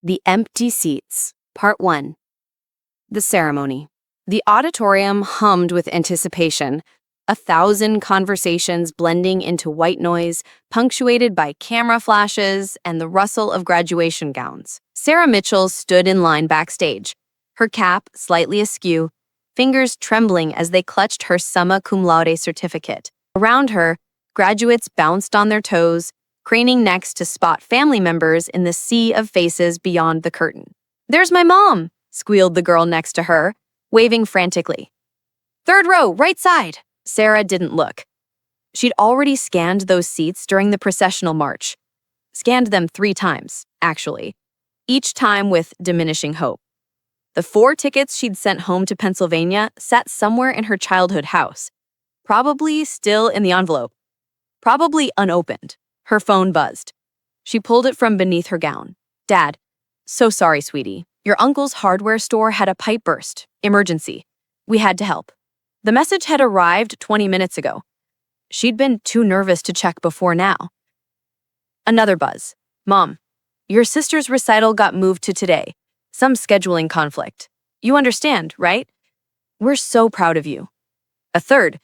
The Empty Seats, Part 1. The Ceremony. The auditorium hummed with anticipation, 1,000 conversations blending into white noise, punctuated by camera flashes and the rustle of graduation gowns. Sarah Mitchell stood in line backstage, her cap slightly askew, fingers trembling as they clutched her summa cum laude certificate. Around her, graduates bounced on their toes, craning necks to spot family members in the sea of faces beyond the curtain. "There's my mom," squealed the girl next to her, waving frantically. "Third row, right side." Sarah didn't look. She'd already scanned those seats during the processional march. Scanned them 3 times, actually, each time with diminishing hope. The 4 tickets she'd sent home to Pennsylvania sat somewhere in her childhood house, probably still in the envelope, probably unopened. Her phone buzzed. She pulled it from beneath her gown. "Dad, so sorry, sweetie. Your uncle's hardware store had a pipe burst. Emergency. We had to help." The message had arrived 20 minutes ago. She'd been too nervous to check before now. Another buzz. "Mom, your sister's recital got moved to today. Some scheduling conflict. You understand, right? We're so proud of you." A third.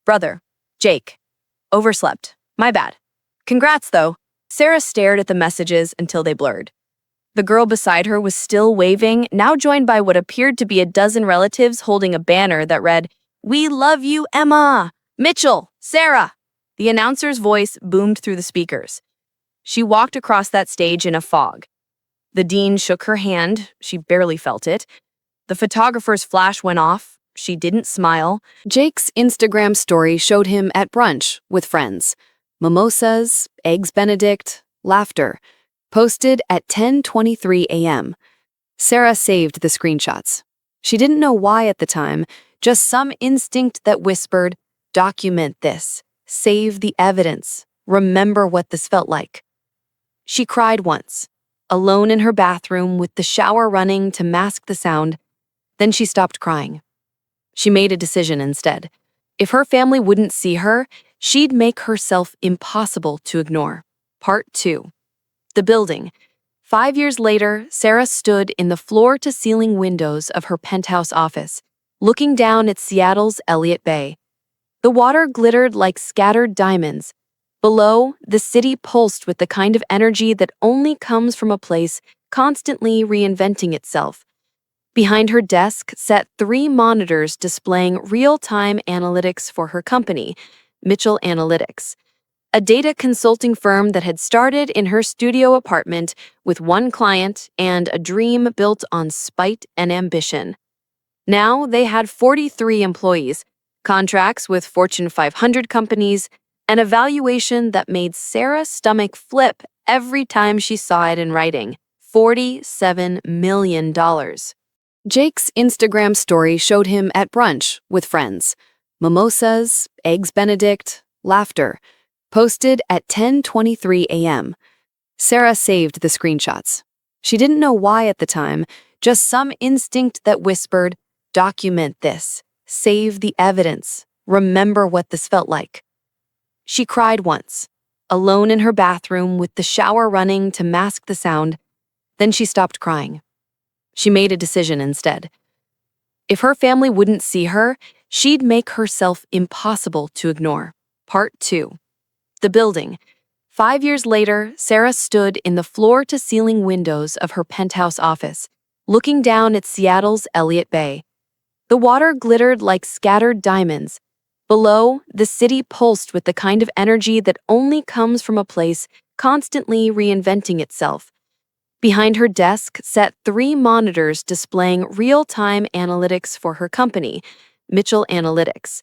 "Brother, Jake. Overslept. My bad. Congrats, though." Sarah stared at the messages until they blurred. The girl beside her was still waving, now joined by what appeared to be a dozen relatives holding a banner that read, "We love you, Emma! Mitchell! Sarah!" The announcer's voice boomed through the speakers. She walked across that stage in a fog. The dean shook her hand. She barely felt it. The photographer's flash went off. She didn't smile. Jake's Instagram story showed him at brunch with friends. Mimosas, eggs Benedict, laughter. Posted at 10:23 a.m. Sarah saved the screenshots. She didn't know why at the time, just some instinct that whispered, "Document this. Save the evidence. Remember what this felt like." She cried once, alone in her bathroom with the shower running to mask the sound. Then she stopped crying. She made a decision instead. If her family wouldn't see her, she'd make herself impossible to ignore. Part 2. The Building. 5 years later, Sarah stood in the floor-to-ceiling windows of her penthouse office, looking down at Seattle's Elliott Bay. The water glittered like scattered diamonds. Below, the city pulsed with the kind of energy that only comes from a place constantly reinventing itself. Behind her desk sat 3 monitors displaying real-time analytics for her company, Mitchell Analytics, a data consulting firm that had started in her studio apartment with 1 client and a dream built on spite and ambition. Now they had 43 employees, contracts with Fortune 500 companies, and a valuation that made Sarah's stomach flip every time she saw it in writing: $47 million. Jake's Instagram story showed him at brunch with friends. Mimosas, eggs Benedict, laughter. Posted at 10:23 a.m. Sarah saved the screenshots. She didn't know why at the time, just some instinct that whispered, "Document this. Save the evidence. Remember what this felt like." She cried once, alone in her bathroom with the shower running to mask the sound. Then she stopped crying. She made a decision instead. If her family wouldn't see her, she'd make herself impossible to ignore. Part 2. The Building. 5 years later, Sarah stood in the floor-to-ceiling windows of her penthouse office, looking down at Seattle's Elliott Bay. The water glittered like scattered diamonds. Below, the city pulsed with the kind of energy that only comes from a place constantly reinventing itself. Behind her desk sat 3 monitors displaying real-time analytics for her company, Mitchell Analytics,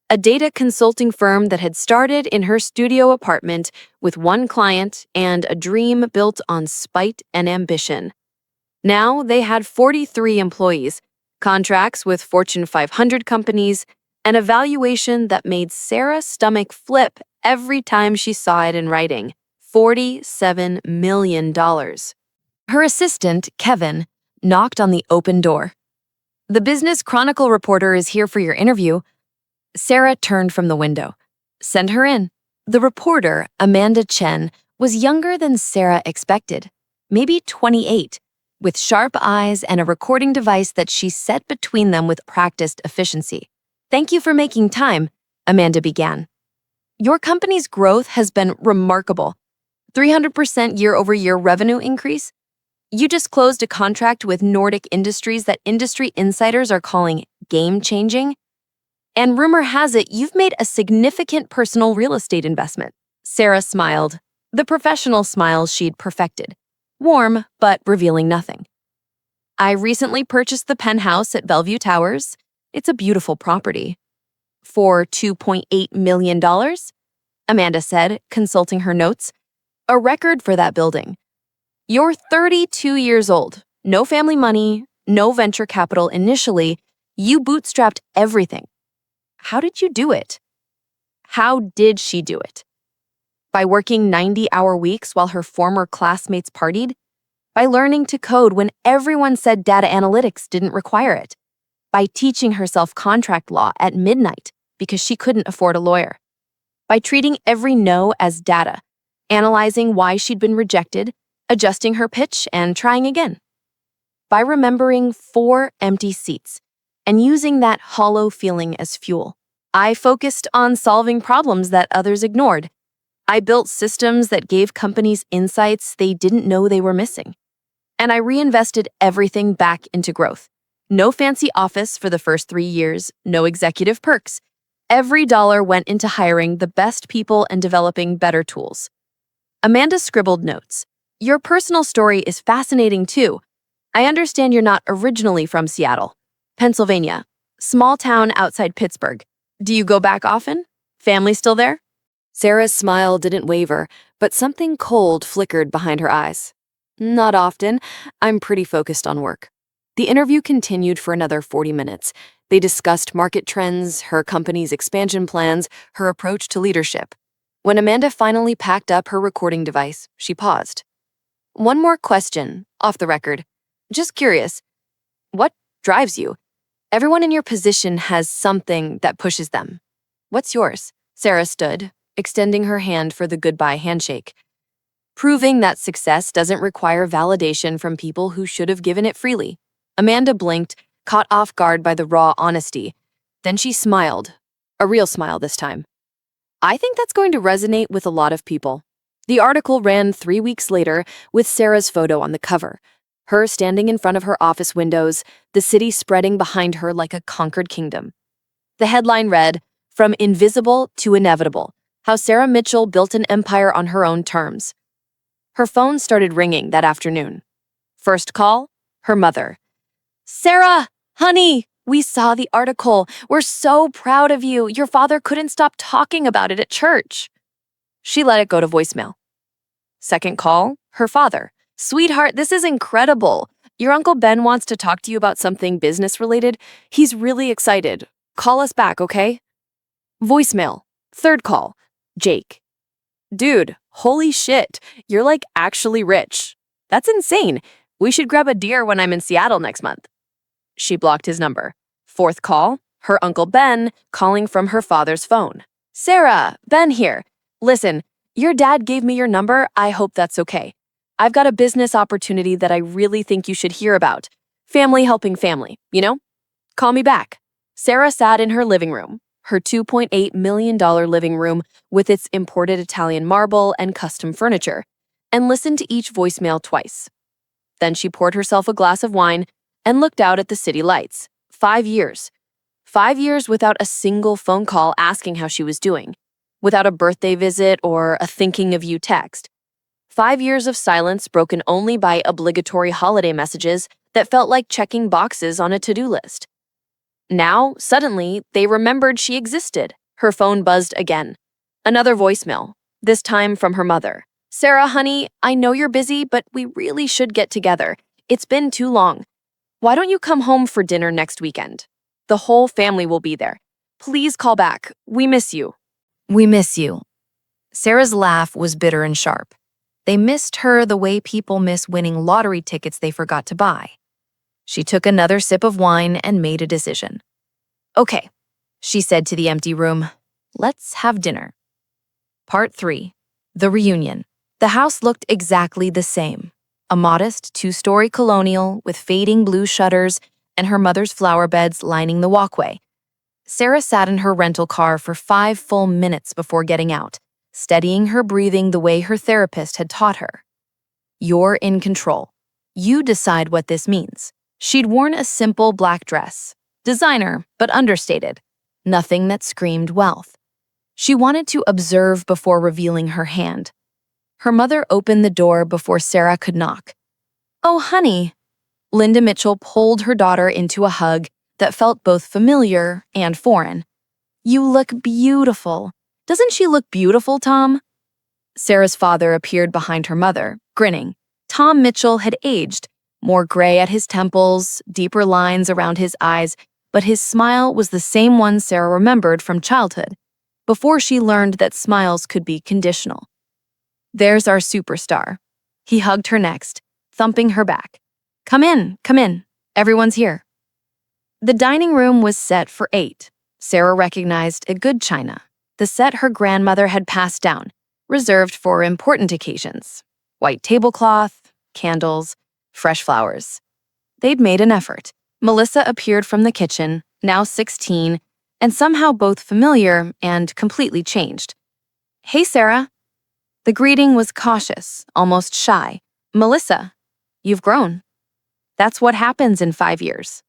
a data consulting firm that had started in her studio apartment with 1 client and a dream built on spite and ambition. Now they had 43 employees, contracts with Fortune 500 companies, and a valuation that made Sarah's stomach flip every time she saw it in writing: $47 million. Her assistant, Kevin, knocked on the open door. "The Business Chronicle reporter is here for your interview." Sarah turned from the window. "Send her in." The reporter, Amanda Chen, was younger than Sarah expected, maybe 28, with sharp eyes and a recording device that she set between them with practiced efficiency. "Thank you for making time," Amanda began. "Your company's growth has been remarkable. 300% year-over-year revenue increase. You just closed a contract with Nordic Industries that industry insiders are calling game-changing. And rumor has it you've made a significant personal real estate investment." Sarah smiled, the professional smile she'd perfected, warm but revealing nothing. "I recently purchased the penthouse at Bellevue Towers. It's a beautiful property." "For $2.8 million, Amanda said, consulting her notes. "A record for that building. You're 32 years old, no family money, no venture capital initially. You bootstrapped everything. How did you do it?" How did she do it? By working 90-hour weeks while her former classmates partied? By learning to code when everyone said data analytics didn't require it? By teaching herself contract law at midnight because she couldn't afford a lawyer? By treating every no as data, analyzing why she'd been rejected, adjusting her pitch, and trying again? By remembering 4 empty seats and using that hollow feeling as fuel. "I focused on solving problems that others ignored. I built systems that gave companies insights they didn't know they were missing. And I reinvested everything back into growth. No fancy office for the first 3 years, no executive perks. Every dollar went into hiring the best people and developing better tools." Amanda scribbled notes. "Your personal story is fascinating too. I understand you're not originally from Seattle, Pennsylvania, small town outside Pittsburgh. Do you go back often? Family still there?" Sarah's smile didn't waver, but something cold flickered behind her eyes. "Not often. I'm pretty focused on work." The interview continued for another 40 minutes. They discussed market trends, her company's expansion plans, her approach to leadership. When Amanda finally packed up her recording device, she paused. "One more question, off the record. Just curious. What drives you? Everyone in your position has something that pushes them. What's yours?" Sarah stood, extending her hand for the goodbye handshake. "Proving that success doesn't require validation from people who should have given it freely." Amanda blinked, caught off guard by the raw honesty. Then she smiled, a real smile this time. "I think that's going to resonate with a lot of people." The article ran 3 weeks later with Sarah's photo on the cover, her standing in front of her office windows, the city spreading behind her like a conquered kingdom. The headline read, "From Invisible to Inevitable, How Sarah Mitchell Built an Empire on Her Own Terms." Her phone started ringing that afternoon. First call, her mother. "Sarah, honey, we saw the article. We're so proud of you. Your father couldn't stop talking about it at church." She let it go to voicemail. Second call, her father. "Sweetheart, this is incredible. Your Uncle Ben wants to talk to you about something business-related. He's really excited. Call us back, okay?" Voicemail. Third call, Jake. "Dude, holy shit, you're like actually rich. That's insane. We should grab a deer when I'm in Seattle next month." She blocked his number. Fourth call, her Uncle Ben calling from her father's phone. "Sarah, Ben here. Listen, your dad gave me your number. I hope that's okay. I've got a business opportunity that I really think you should hear about. Family helping family, you know? Call me back." Sarah sat in her living room, her $2.8 million living room with its imported Italian marble and custom furniture, and listened to each voicemail twice. Then she poured herself a glass of wine and looked out at the city lights. 5 years. 5 years without a single phone call asking how she was doing, without a birthday visit or a thinking of you text. 5 years of silence broken only by obligatory holiday messages that felt like checking boxes on a to-do list. Now, suddenly, they remembered she existed. Her phone buzzed again. Another voicemail, this time from her mother. "Sarah, honey, I know you're busy, but we really should get together. It's been too long. Why don't you come home for dinner next weekend? The whole family will be there. Please call back. We miss you." "We miss you." Sarah's laugh was bitter and sharp. They missed her the way people miss winning lottery tickets they forgot to buy. She took another sip of wine and made a decision. "Okay," she said to the empty room. "Let's have dinner." Part 3. The Reunion. The house looked exactly the same. a modest two-story colonial with fading blue shutters and her mother's flower beds lining the walkway. Sarah sat in her rental car for 5 full minutes before getting out, steadying her breathing the way her therapist had taught her. You're in control. You decide what this means. She'd worn a simple black dress, designer but understated, nothing that screamed wealth. She wanted to observe before revealing her hand. Her mother opened the door before Sarah could knock. "Oh, honey." Linda Mitchell pulled her daughter into a hug that felt both familiar and foreign. "You look beautiful. Doesn't she look beautiful, Tom?" Sarah's father appeared behind her mother, grinning. Tom Mitchell had aged, more gray at his temples, deeper lines around his eyes, but his smile was the same one Sarah remembered from childhood, before she learned that smiles could be conditional. "There's our superstar." He hugged her next, thumping her back. Come in, everyone's here." The dining room was set for 8. Sarah recognized a good china, the set her grandmother had passed down, reserved for important occasions. White tablecloth, candles, fresh flowers. They'd made an effort. Melissa appeared from the kitchen, now 16, and somehow both familiar and completely changed. "Hey, Sarah." The greeting was cautious, almost shy. "Melissa, you've grown." That's what happens in 5 years.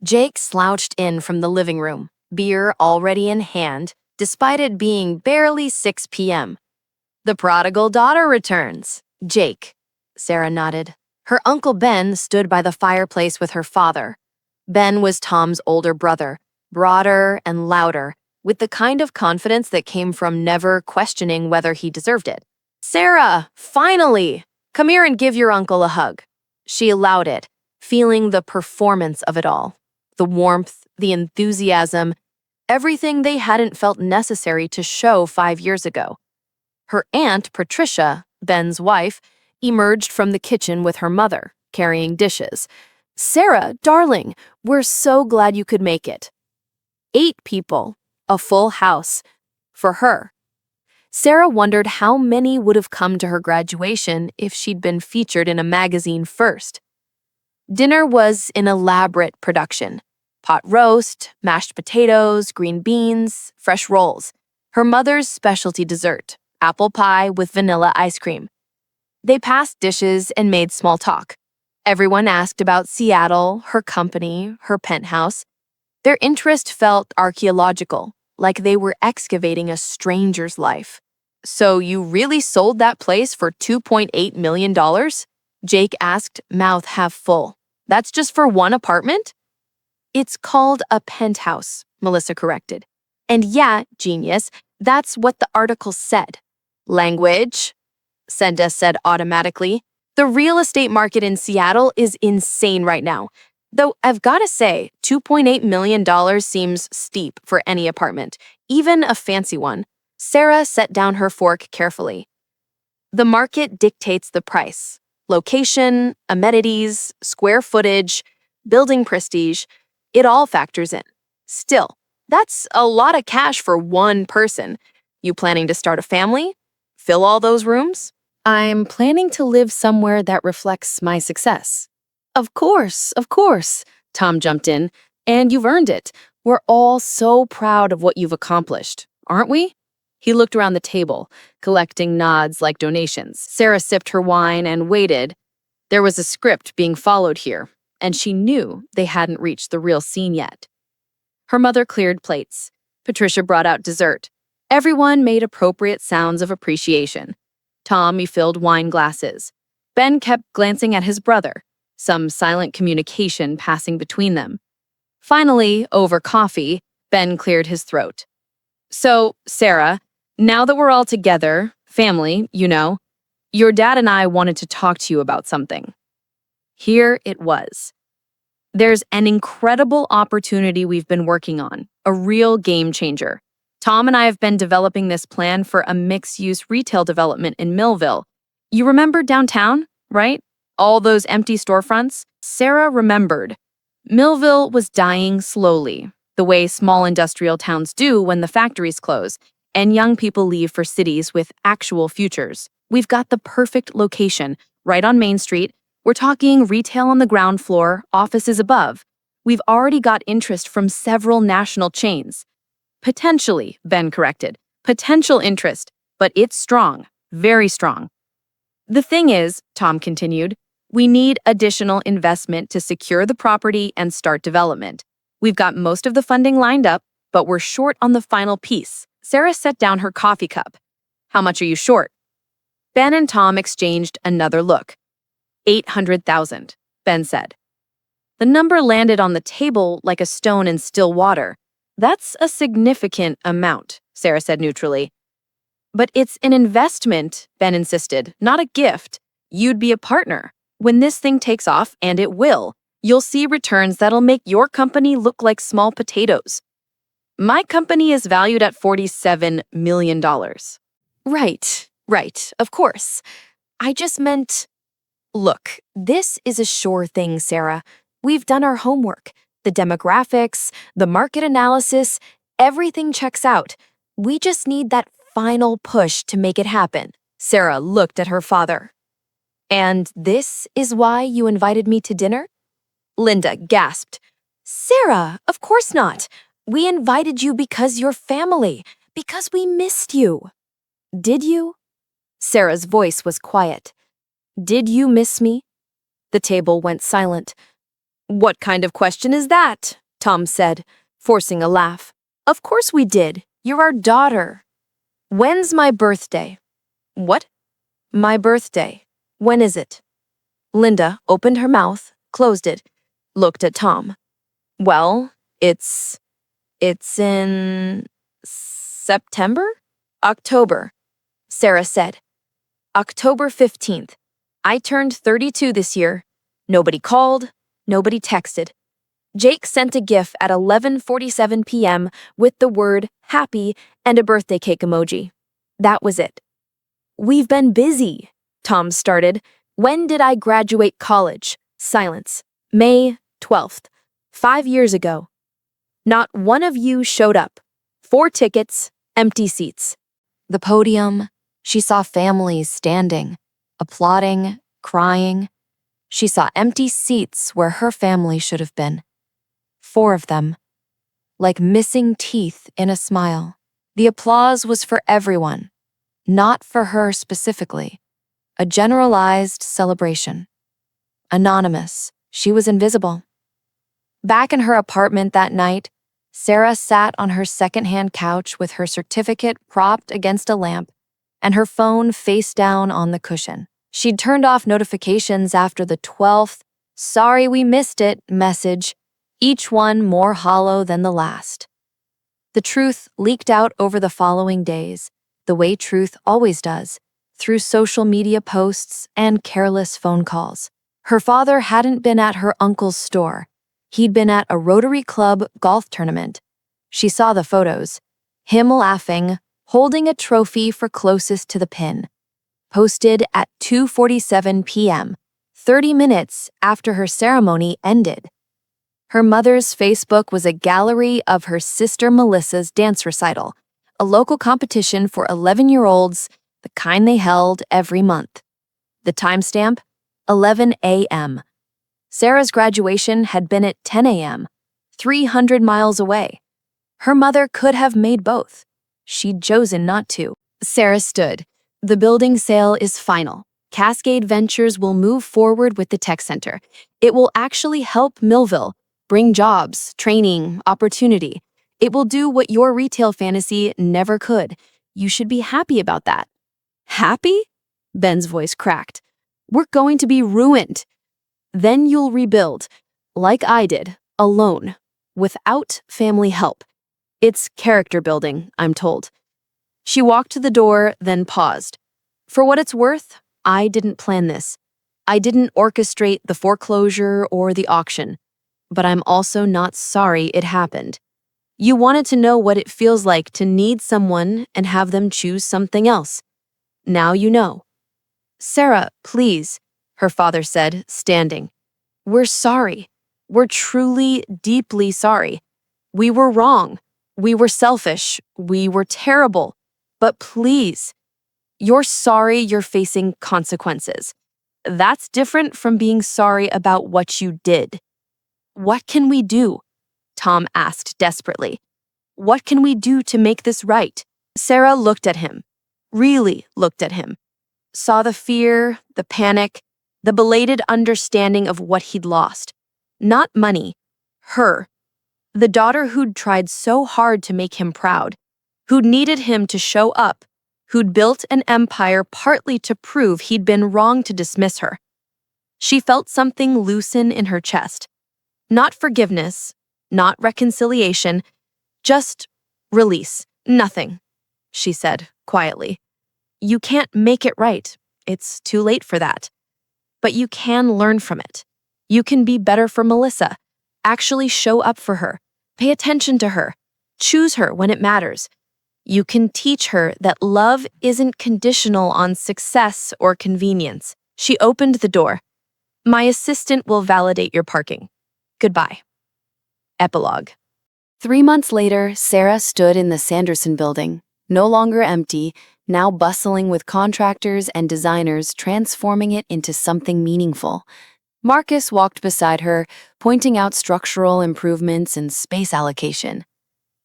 Jake slouched in from the living room, beer already in hand, despite it being barely 6 p.m. "The prodigal daughter returns." "Jake," Sarah nodded. Her Uncle Ben stood by the fireplace with her father. Ben was Tom's older brother, broader and louder, with the kind of confidence that came from never questioning whether he deserved it. "Sarah, finally! Come here and give your uncle a hug." She allowed it, feeling the performance of it all. The warmth, the enthusiasm, everything they hadn't felt necessary to show 5 years ago. Her aunt, Patricia, Ben's wife, emerged from the kitchen with her mother, carrying dishes. "Sarah, darling, we're so glad you could make it." 8 people, a full house, for her. Sarah wondered how many would have come to her graduation if she'd been featured in a magazine first. Dinner was an elaborate production. Pot roast, mashed potatoes, green beans, fresh rolls. Her mother's specialty dessert, apple pie with vanilla ice cream. They passed dishes and made small talk. Everyone asked about Seattle, her company, her penthouse. Their interest felt archaeological, like they were excavating a stranger's life. "So you really sold that place for $2.8 million? Jake asked, mouth half full. "That's just for one apartment?" "It's called a penthouse," Melissa corrected. "And yeah, genius, that's what the article said." "Language," Senda said automatically. "The real estate market in Seattle is insane right now. Though I've got to say, $2.8 million seems steep for any apartment, even a fancy one." Sarah set down her fork carefully. "The market dictates the price. Location, amenities, square footage, building prestige, it all factors in. Still, that's a lot of cash for one person. You planning to start a family? Fill all those rooms?" "I'm planning to live somewhere that reflects my success." Of course, Tom jumped in. "And you've earned it. We're all so proud of what you've accomplished, aren't we?" He looked around the table, collecting nods like donations. Sarah sipped her wine and waited. There was a script being followed here, and she knew they hadn't reached the real scene yet. Her mother cleared plates. Patricia brought out dessert. Everyone made appropriate sounds of appreciation. Tom refilled wine glasses. Ben kept glancing at his brother, some silent communication passing between them. Finally, over coffee, Ben cleared his throat. "So, Sarah, now that we're all together, family, your dad and I wanted to talk to you about something." Here it was. "There's an incredible opportunity we've been working on, a real game changer. Tom and I have been developing this plan for a mixed-use retail development in Millville. You remember downtown, right? All those empty storefronts?" Sarah remembered. Millville was dying slowly, the way small industrial towns do when the factories close, and young people leave for cities with actual futures. "We've got the perfect location, right on Main Street, We're talking retail on the ground floor, offices above. We've already got interest from several national chains. Potentially, Ben corrected. Potential interest, but it's strong, very strong. The thing is, Tom continued, we need additional investment to secure the property and start development. We've got most of the funding lined up, but we're short on the final piece. Sarah set down her coffee cup. How much are you short? Ben and Tom exchanged another look. 800,000, Ben said. The number landed on the table like a stone in still water. That's a significant amount, Sarah said neutrally. But it's an investment, Ben insisted, not a gift. You'd be a partner. When this thing takes off, and it will, you'll see returns that'll make your company look like small potatoes. My company is valued at $47 million. Right, of course. I just meant... Look, this is a sure thing, Sarah. We've done our homework. The demographics, the market analysis, everything checks out. We just need that final push to make it happen. Sarah looked at her father. And this is why you invited me to dinner? Linda gasped. Sarah, of course not. We invited you because you're family, because we missed you. Did you? Sarah's voice was quiet. Did you miss me? The table went silent. What kind of question is that? Tom said, forcing a laugh. Of course we did. You're our daughter. When's my birthday? What? My birthday. When is it? Linda opened her mouth, closed it, looked at Tom. Well, it's in September? October, Sarah said. October 15th. I turned 32 this year. Nobody called, nobody texted. Jake sent a GIF at 11:47 p.m. with the word happy and a birthday cake emoji. That was it. We've been busy, Tom started. When did I graduate college? Silence. May 12th. 5 years ago. Not one of you showed up. 4 tickets, empty seats. The podium, she saw families standing, applauding, crying. She saw empty seats where her family should have been. 4 of them. Like missing teeth in a smile. The applause was for everyone, not for her specifically. A generalized celebration. Anonymous. She was invisible. Back in her apartment that night, Sarah sat on her secondhand couch with her certificate propped against a lamp and her phone face down on the cushion. She'd turned off notifications after the 12th, "Sorry we missed it" message, each one more hollow than the last. The truth leaked out over the following days, the way truth always does, through social media posts and careless phone calls. Her father hadn't been at her uncle's store. He'd been at a Rotary Club golf tournament. She saw the photos. Him laughing, holding a trophy for closest to the pin. Posted at 2:47 p.m., 30 minutes after her ceremony ended. Her mother's Facebook was a gallery of her sister Melissa's dance recital, a local competition for 11-year-olds, the kind they held every month. The timestamp? 11 a.m. Sarah's graduation had been at 10 a.m., 300 miles away. Her mother could have made both. She'd chosen not to. Sarah stood. The building sale is final. Cascade Ventures will move forward with the tech center. It will actually help Millville, bring jobs, training, opportunity. It will do what your retail fantasy never could. You should be happy about that. Happy? Ben's voice cracked. We're going to be ruined. Then you'll rebuild, like I did, alone, without family help. It's character building, I'm told. She walked to the door, then paused. For what it's worth, I didn't plan this. I didn't orchestrate the foreclosure or the auction. But I'm also not sorry it happened. You wanted to know what it feels like to need someone and have them choose something else. Now you know. Sarah, please, her father said, standing. We're sorry. We're truly, deeply sorry. We were wrong. We were selfish. We were terrible. But please, you're sorry you're facing consequences. That's different from being sorry about what you did. What can we do? Tom asked desperately. What can we do to make this right? Sarah looked at him, really looked at him, saw the fear, the panic, the belated understanding of what he'd lost. Not money, her. The daughter who'd tried so hard to make him proud, who'd needed him to show up, who'd built an empire partly to prove he'd been wrong to dismiss her. She felt something loosen in her chest. Not forgiveness, not reconciliation, just release. Nothing, she said quietly. You can't make it right. It's too late for that. But you can learn from it. You can be better for Melissa. Actually show up for her. Pay attention to her. Choose her when it matters. You can teach her that love isn't conditional on success or convenience. She opened the door. My assistant will validate your parking. Goodbye. Epilogue. 3 months later, Sarah stood in the Sanderson building, no longer empty, now bustling with contractors and designers transforming it into something meaningful. Marcus walked beside her, pointing out structural improvements and space allocation.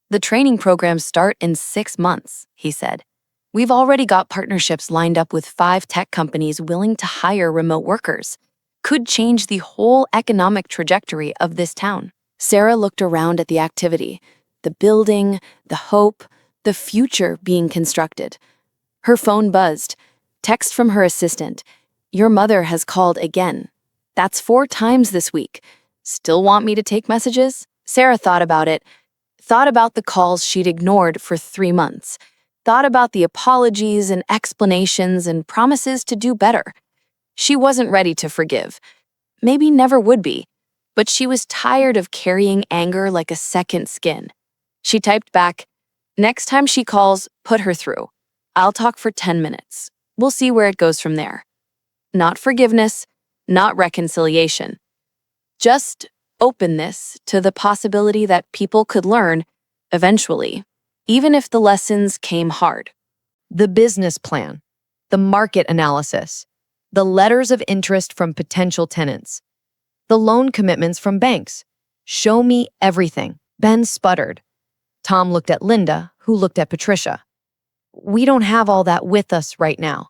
The training programs start in 6 months, he said. We've already got partnerships lined up with 5 tech companies willing to hire remote workers. Could change the whole economic trajectory of this town. Sarah looked around at the activity, the building, the hope, the future being constructed. Her phone buzzed. Text from her assistant. Your mother has called again. That's 4 times this week. Still want me to take messages? Sarah thought about it. Thought about the calls she'd ignored for 3 months. Thought about the apologies and explanations and promises to do better. She wasn't ready to forgive. Maybe never would be. But she was tired of carrying anger like a second skin. She typed back, next time she calls, put her through. I'll talk for 10 minutes. We'll see where it goes from there. Not forgiveness, not reconciliation. Just openness to the possibility that people could learn, eventually, even if the lessons came hard. The business plan, the market analysis, the letters of interest from potential tenants, the loan commitments from banks. Show me everything. Ben sputtered. Tom looked at Linda, who looked at Patricia. We don't have all that with us right now,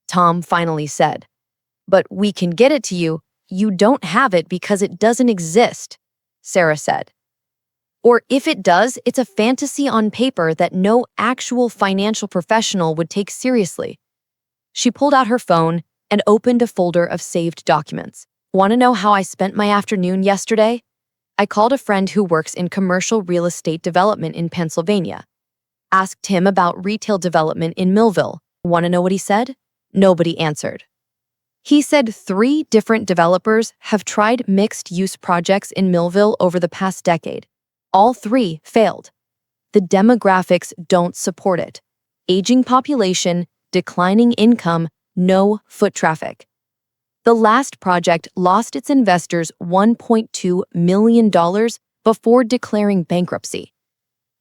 Tom finally said. But we can get it to you. You don't have it because it doesn't exist, Sarah said. Or if it does, it's a fantasy on paper that no actual financial professional would take seriously. She pulled out her phone and opened a folder of saved documents. Want to know how I spent my afternoon yesterday? I called a friend who works in commercial real estate development in Pennsylvania. Asked him about retail development in Millville. Want to know what he said? Nobody answered. He said 3 different developers have tried mixed-use projects in Millville over the past decade. All 3 failed. The demographics don't support it. Aging population, declining income, no foot traffic. The last project lost its investors $1.2 million before declaring bankruptcy.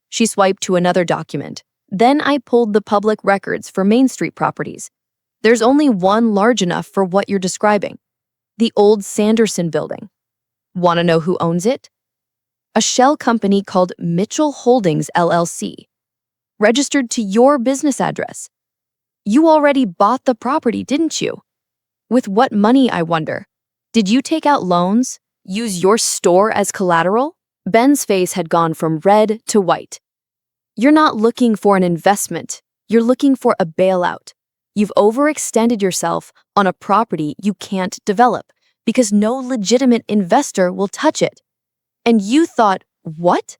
She swiped to another document. Then I pulled the public records for Main Street properties. There's only one large enough for what you're describing. The old Sanderson building. Want to know who owns it? A shell company called Mitchell Holdings, LLC. Registered to your business address. You already bought the property, didn't you? With what money, I wonder? Did you take out loans? Use your store as collateral? Ben's face had gone from red to white. You're not looking for an investment. You're looking for a bailout. You've overextended yourself on a property you can't develop because no legitimate investor will touch it. And you thought, what?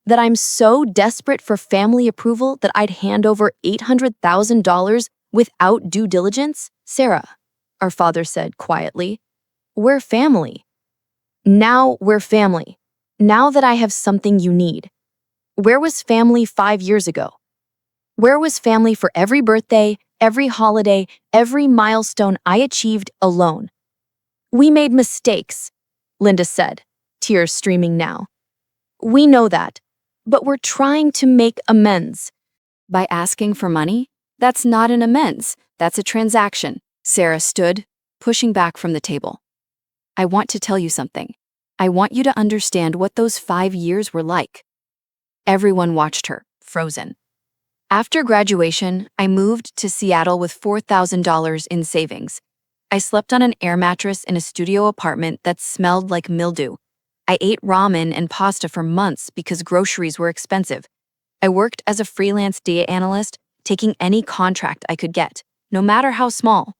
That I'm so desperate for family approval that I'd hand over $800,000 without due diligence? Sarah, our father said quietly, we're family. Now we're family. Now that I have something you need. Where was family 5 years ago? Where was family for every birthday, every holiday, every milestone I achieved alone? We made mistakes, Linda said, tears streaming now. We know that, but we're trying to make amends. By asking for money? That's not an amends. That's a transaction. Sarah stood, pushing back from the table. I want to tell you something. I want you to understand what those 5 years were like. Everyone watched her, frozen. After graduation, I moved to Seattle with $4,000 in savings. I slept on an air mattress in a studio apartment that smelled like mildew. I ate ramen and pasta for months because groceries were expensive. I worked as a freelance data analyst, taking any contract I could get, no matter how small.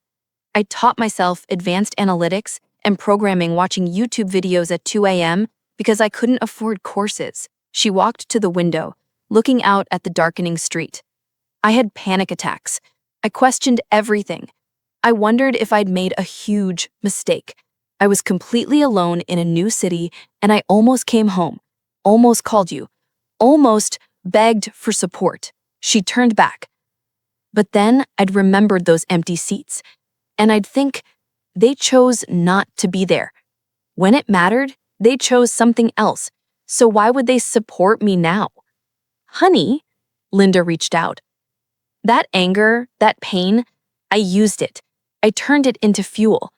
I taught myself advanced analytics and programming watching YouTube videos at 2 a.m. because I couldn't afford courses. She walked to the window, looking out at the darkening street. I had panic attacks. I questioned everything. I wondered if I'd made a huge mistake. I was completely alone in a new city, and I almost came home, almost called you, almost begged for support. She turned back. But then I'd remembered those empty seats, and I'd think, they chose not to be there. When it mattered, they chose something else. So why would they support me now? Honey, Linda reached out. That anger, that pain, I used it. I turned it into fuel.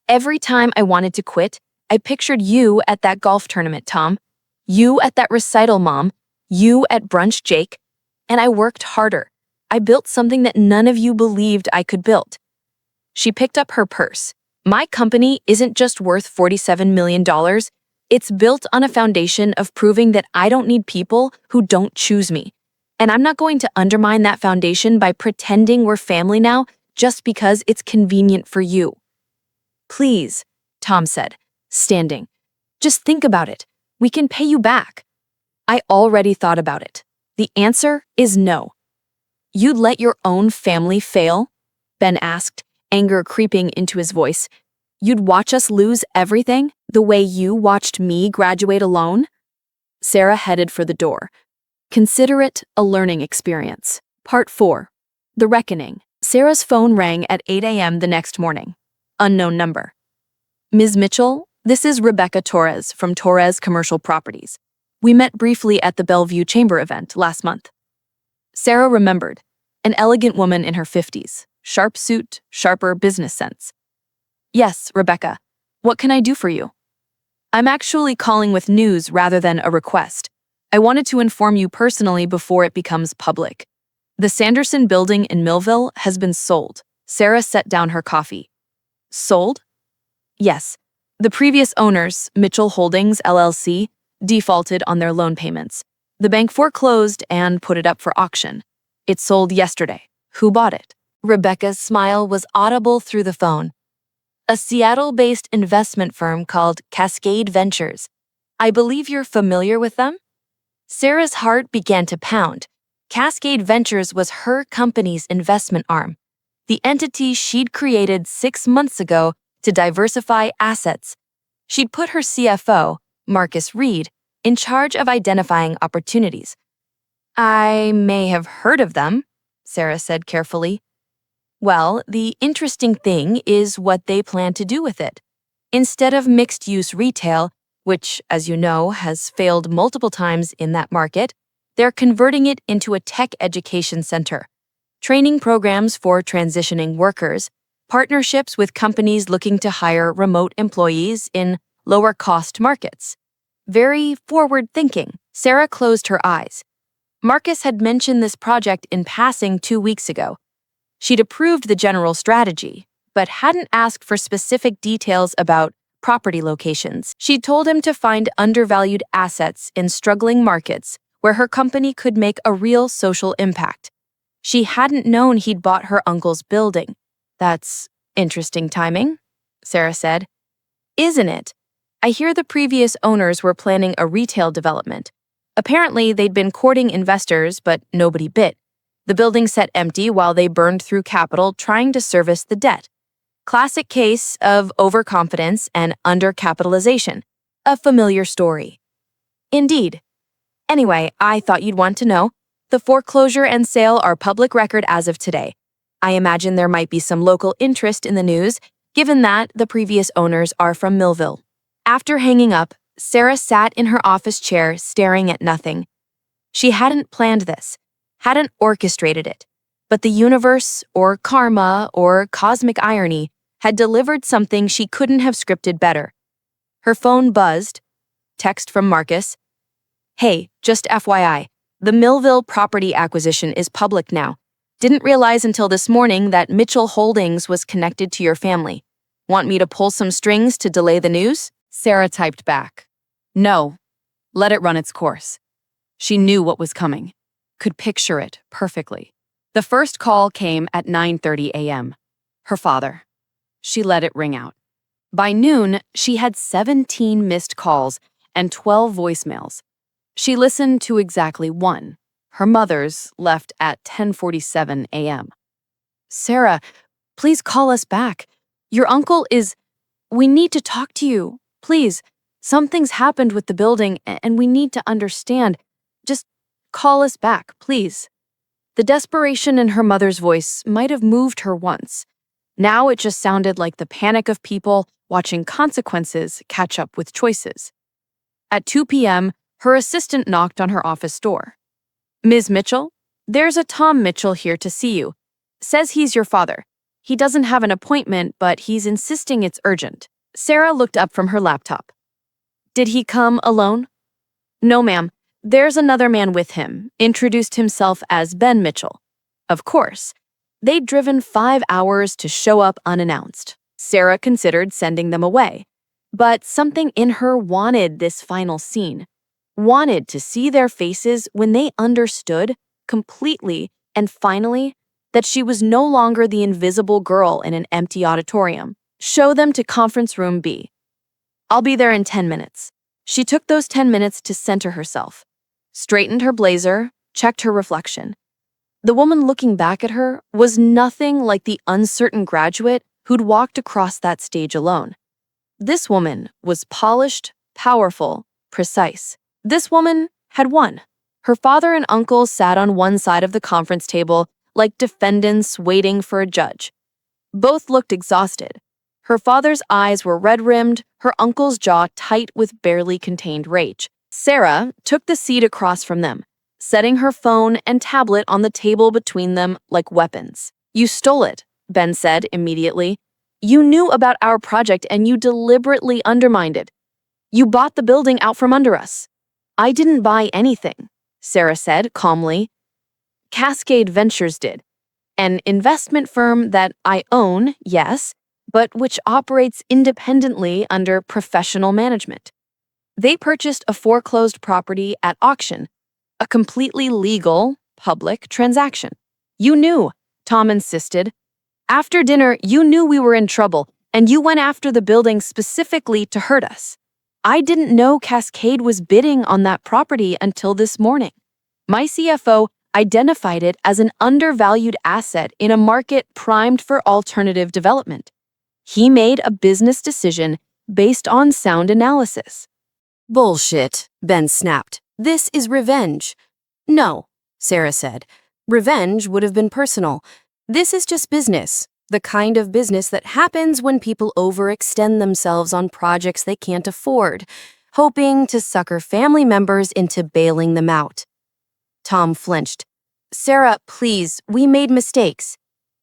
Every time I wanted to quit, I pictured you at that golf tournament, Tom. You at that recital, Mom. You at brunch, Jake. And I worked harder. I built something that none of you believed I could build. She picked up her purse. My company isn't just worth $47 million. It's built on a foundation of proving that I don't need people who don't choose me. And I'm not going to undermine that foundation by pretending we're family now just because it's convenient for you. Please, Tom said, standing. Just think about it. We can pay you back. I already thought about it. The answer is no. You'd let your own family fail? Ben asked, anger creeping into his voice. You'd watch us lose everything the way you watched me graduate alone? Sarah headed for the door. Consider it a learning experience. Part 4. The Reckoning. Sarah's phone rang at 8 a.m. the next morning. Unknown number. Ms. Mitchell, this is Rebecca Torres from Torres Commercial Properties. We met briefly at the Bellevue Chamber event last month. Sarah remembered. An elegant woman in her 50s. Sharp suit, sharper business sense. Yes, Rebecca. What can I do for you? I'm actually calling with news rather than a request. I wanted to inform you personally before it becomes public. The Sanderson building in Millville has been sold. Sarah set down her coffee. Sold? Yes. The previous owners, Mitchell Holdings, LLC, defaulted on their loan payments. The bank foreclosed and put it up for auction. It sold yesterday. Who bought it? Rebecca's smile was audible through the phone. A Seattle-based investment firm called Cascade Ventures. I believe you're familiar with them? Sarah's heart began to pound. Cascade Ventures was her company's investment arm, the entity she'd created 6 months ago to diversify assets. She'd put her CFO, Marcus Reed, in charge of identifying opportunities. I may have heard of them, Sarah said carefully. Well, the interesting thing is what they plan to do with it. Instead of mixed-use retail, which, as you know, has failed multiple times in that market, they're converting it into a tech education center. Training programs for transitioning workers, partnerships with companies looking to hire remote employees in lower-cost markets. Very forward-thinking. Sarah closed her eyes. Marcus had mentioned this project in passing 2 weeks ago. She'd approved the general strategy, but hadn't asked for specific details about property locations. She'd told him to find undervalued assets in struggling markets where her company could make a real social impact. She hadn't known he'd bought her uncle's building. That's interesting timing, Sarah said. Isn't it? I hear the previous owners were planning a retail development. Apparently, they'd been courting investors, but nobody bid. The building sat empty while they burned through capital trying to service the debt. Classic case of overconfidence and undercapitalization. A familiar story. Indeed. Anyway, I thought you'd want to know. The foreclosure and sale are public record as of today. I imagine there might be some local interest in the news, given that the previous owners are from Millville. After hanging up, Sarah sat in her office chair staring at nothing. She hadn't planned this, hadn't orchestrated it, but the universe, or karma, or cosmic irony, had delivered something she couldn't have scripted better. Her phone buzzed. Text from Marcus. Hey, just FYI, the Millville property acquisition is public now. Didn't realize until this morning that Mitchell Holdings was connected to your family. Want me to pull some strings to delay the news? Sarah typed back. No, let it run its course. She knew what was coming, could picture it perfectly. The first call came at 9:30 a.m. Her father. She let it ring out. By noon, she had 17 missed calls and 12 voicemails. She listened to exactly one. Her mother's left at 10:47 a.m. Sarah, please call us back. Your uncle is... We need to talk to you. Please. Something's happened with the building and we need to understand. Just call us back, please. The desperation in her mother's voice might have moved her once. Now it just sounded like the panic of people watching consequences catch up with choices. At 2 p.m., her assistant knocked on her office door. Ms. Mitchell, there's a Tom Mitchell here to see you. Says he's your father. He doesn't have an appointment, but he's insisting it's urgent. Sarah looked up from her laptop. Did he come alone? No, ma'am. There's another man with him, introduced himself as Ben Mitchell. Of course. They'd driven 5 hours to show up unannounced. Sarah considered sending them away. But something in her wanted this final scene. Wanted to see their faces when they understood, completely and finally, that she was no longer the invisible girl in an empty auditorium. Show them to conference room B. I'll be there in 10 minutes. She took those 10 minutes to center herself, straightened her blazer, checked her reflection. The woman looking back at her was nothing like the uncertain graduate who'd walked across that stage alone. This woman was polished, powerful, precise. This woman had won. Her father and uncle sat on one side of the conference table like defendants waiting for a judge. Both looked exhausted. Her father's eyes were red-rimmed, her uncle's jaw tight with barely contained rage. Sarah took the seat across from them, setting her phone and tablet on the table between them like weapons. You stole it, Ben said immediately. You knew about our project and you deliberately undermined it. You bought the building out from under us. I didn't buy anything, Sarah said calmly. Cascade Ventures did. An investment firm that I own, yes, but which operates independently under professional management. They purchased a foreclosed property at auction, a completely legal, public transaction. You knew, Tom insisted. After dinner, you knew we were in trouble, and you went after the building specifically to hurt us. I didn't know Cascade was bidding on that property until this morning. My CFO identified it as an undervalued asset in a market primed for alternative development. He made a business decision based on sound analysis. Bullshit, Ben snapped. This is revenge. No, Sarah said. Revenge would have been personal. This is just business, the kind of business that happens when people overextend themselves on projects they can't afford, hoping to sucker family members into bailing them out. Tom flinched. Sarah, please, we made mistakes.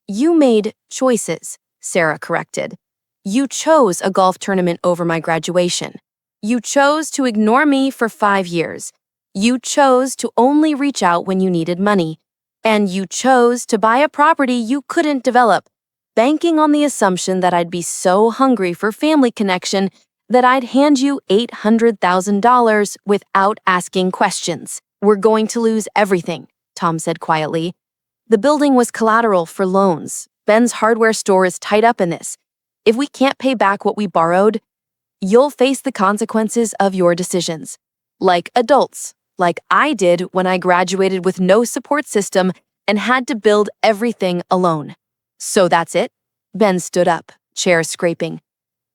You made choices, Sarah corrected. You chose a golf tournament over my graduation. You chose to ignore me for 5 years. You chose to only reach out when you needed money. And you chose to buy a property you couldn't develop, banking on the assumption that I'd be so hungry for family connection that I'd hand you $800,000 without asking questions. We're going to lose everything, Tom said quietly. The building was collateral for loans. Ben's hardware store is tied up in this. If we can't pay back what we borrowed, you'll face the consequences of your decisions. Like adults, like I did when I graduated with no support system and had to build everything alone. So that's it? Ben stood up, chair scraping.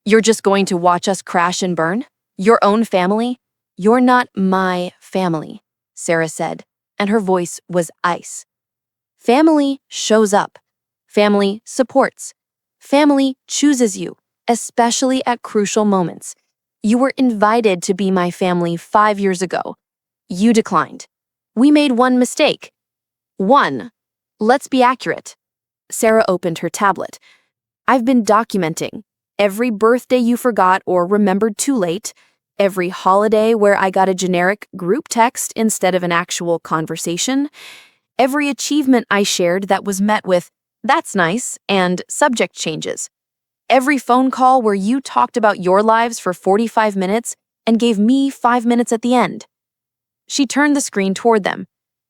You're just going to watch us crash and burn? Your own family? You're not my family, Sarah said, and her voice was ice. Family shows up. Family supports. Family chooses you, especially at crucial moments. You were invited to be my family 5 years ago. You declined. We made one mistake. One. Let's be accurate. Sarah opened her tablet. I've been documenting every birthday you forgot or remembered too late, every holiday where I got a generic group text instead of an actual conversation, every achievement I shared that was met with, "That's nice," and subject changes. Every phone call where you talked about your lives for 45 minutes and gave me 5 minutes at the end. She turned the screen toward them.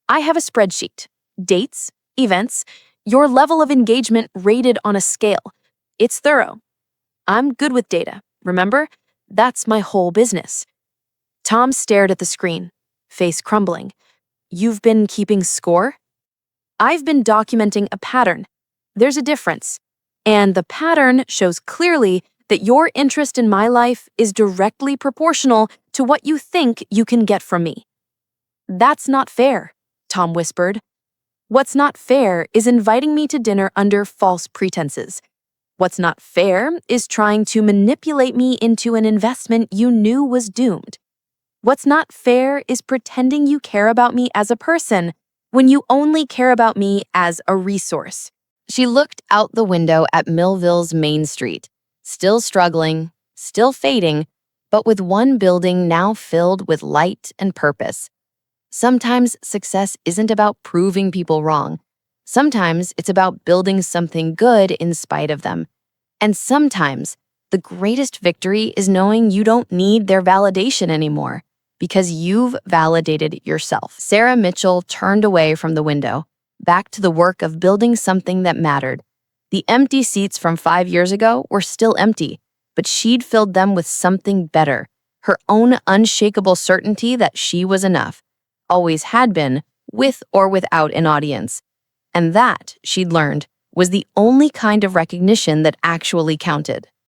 I have a spreadsheet. Dates, events, your level of engagement rated on a scale. It's thorough. I'm good with data, remember? That's my whole business. Tom stared at the screen, face crumbling. You've been keeping score? I've been documenting a pattern. There's a difference. And the pattern shows clearly that your interest in my life is directly proportional to what you think you can get from me. That's not fair, Tom whispered. What's not fair is inviting me to dinner under false pretenses. What's not fair is trying to manipulate me into an investment you knew was doomed. What's not fair is pretending you care about me as a person when you only care about me as a resource. She looked out the window at Millville's Main Street, still struggling, still fading, but with one building now filled with light and purpose. Sometimes success isn't about proving people wrong. Sometimes it's about building something good in spite of them. And sometimes the greatest victory is knowing you don't need their validation anymore because you've validated yourself. Sarah Mitchell turned away from the window, back to the work of building something that mattered. The empty seats from 5 years ago were still empty, but she'd filled them with something better, her own unshakable certainty that she was enough, always had been, with or without an audience. And that, she'd learned, was the only kind of recognition that actually counted.